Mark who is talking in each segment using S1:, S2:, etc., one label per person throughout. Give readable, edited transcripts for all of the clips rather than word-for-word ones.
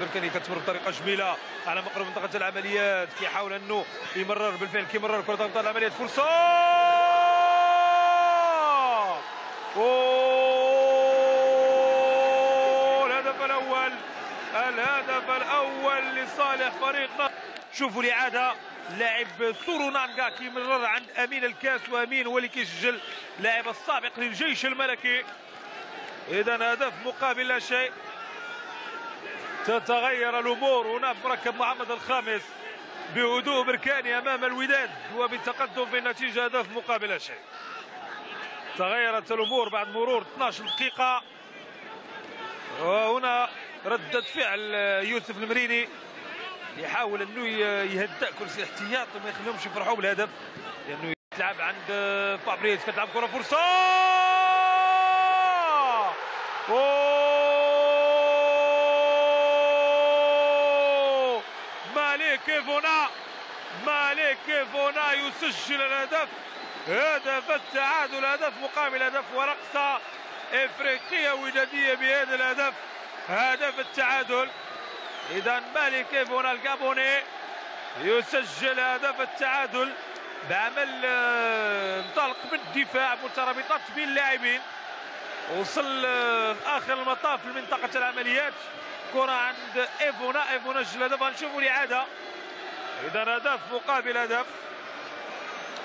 S1: البركاني كتمر بطريقه جميله على مقرب منطقه العمليات، كيحاول انه يمرر بالفعل كيمرر كره منطقه العمليات. فرصه الهدف الاول لصالح فريقنا. شوفوا الاعاده، لاعب سورونانغا كيمرر عند امين الكاس، وامين هو اللي كيسجل، لاعب السابق للجيش الملكي. اذا هدف مقابل لا شيء. تتغير الامور هنا في مركب محمد الخامس بهدوء بركاني امام الوداد وبتقدم في النتيجه هدف مقابل لا شيء. تغيرت الامور بعد مرور 12 دقيقه، وهنا ردة فعل يوسف المريني يحاول انه يهدأ كرسي الاحتياط وما يخليهمش يفرحوا بالهدف، لانه يتلعب عند فابريز. كتلعب كره، فرصه مالك فونا يسجل الهدف، هدف التعادل، هدف مقابل هدف، ورقصه افريقيه وداديه بهذا الهدف، هدف التعادل. اذا مالك فونا الجابوني يسجل هدف التعادل بعمل انطلق من الدفاع، مترابطات بين اللاعبين، وصل اخر المطاف لمنطقه العمليات، كره عند ايفونا سجل هدف. نشوفوا الاعاده. اذا هدف مقابل هدف.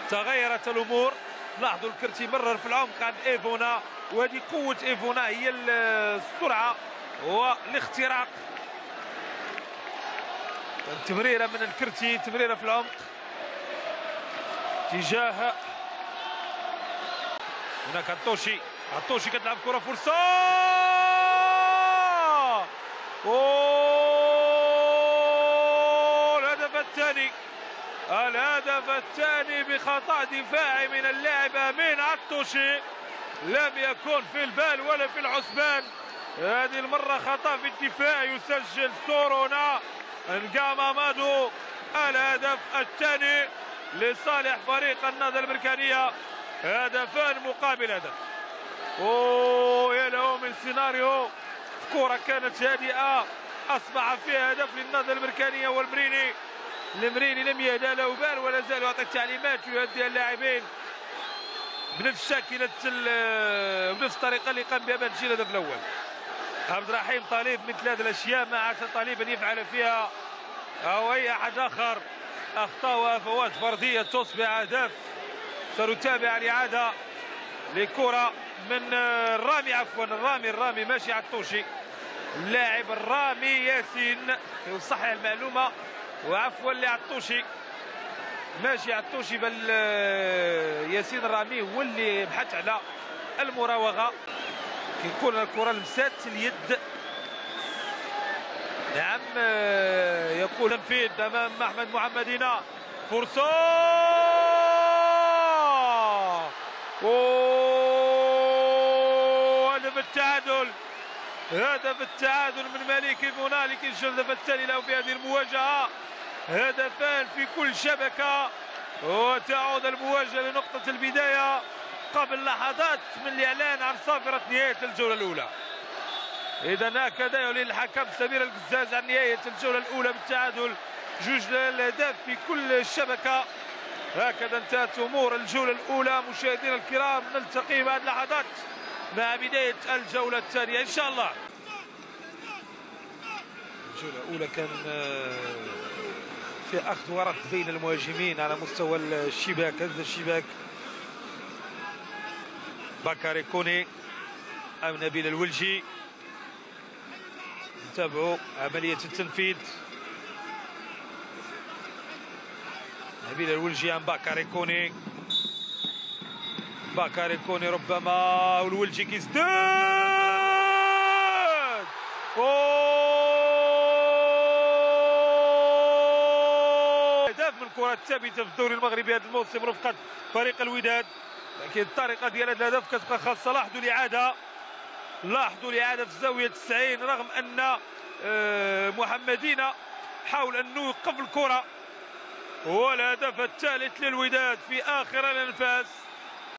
S1: تغيرت الامور، لاحظوا الكرتي مرر في العمق عند ايفونا، وهذه قوه ايفونا هي السرعه والاختراق. تمريره من الكرتي، تمريره في العمق تجاه هناك عطوشي كتلعب كره، فرصه الهدف الثاني بخطأ دفاعي من اللاعب امين عطوشي، لم يكن في البال ولا في الحسبان. هذه المره خطأ في الدفاع، يسجل سورونا نقام مادو الهدف الثاني لصالح فريق النهضه البركانيه، هدفان مقابل هدف. يا له من سيناريو، كرة كانت هادئة اصبح فيها هدف للنهضه البركانيه، والمريني لم يهدأ له بال ولا زال يعطي التعليمات ويهدئ اللاعبين بنفس شاكله بنفس الطريقه اللي قام بها باش الهدف الاول. عبد الرحيم طالب مثل هذه الاشياء ما عسى طالب ان يفعل فيها او اي احد اخر اخطاء وافوات فرديه تصبح اهداف. سنتابع الاعاده لكره من الرامي ماشي عطوشي، اللاعب الرامي ياسين يصحح المعلومه، وعفوا لعطوشي ماشي عطوشي، بل ياسين الرامي هو اللي بحث على المراوغه. كيكون الكره لمسات اليد، نعم يقول تنفيذ امام احمد محمدينا، فرصه هدف التعادل من مالك فونا اللي كيسجل الهدف الثاني له في هذه المواجهه. هدفان في كل شبكه، وتعود المواجهه لنقطه البدايه قبل لحظات من الاعلان عن صافره نهايه الجوله الاولى. اذا هكذا يعلن الحكم سمير القزاز عن نهايه الجوله الاولى بالتعادل، 2 الاهداف في كل الشبكه. هكذا انتهت امور الجوله الاولى. مشاهدينا الكرام، نلتقي بعد لحظات مع بدايه الجوله الثانيه ان شاء الله. الجوله الاولى كان في اخذ ورد بين المهاجمين على مستوى الشباك، هذا الشباك بكاري كوني او نبيل الولجي. نتابعوا عمليه التنفيذ. نبيل الولجي عن بكاري كوني ربما، والولجي كيزداد هدف من الكرة الثابتة في الدوري المغربي هذا الموسم رفقة فريق الوداد، لكن الطريقة ديال هذا الهدف كتبقى خاصة. لاحظوا الإعادة في الزاوية 90، رغم أن محمدينا حاول أنه يوقف الكرة. هو الهدف الثالث للوداد في آخر الأنفاس.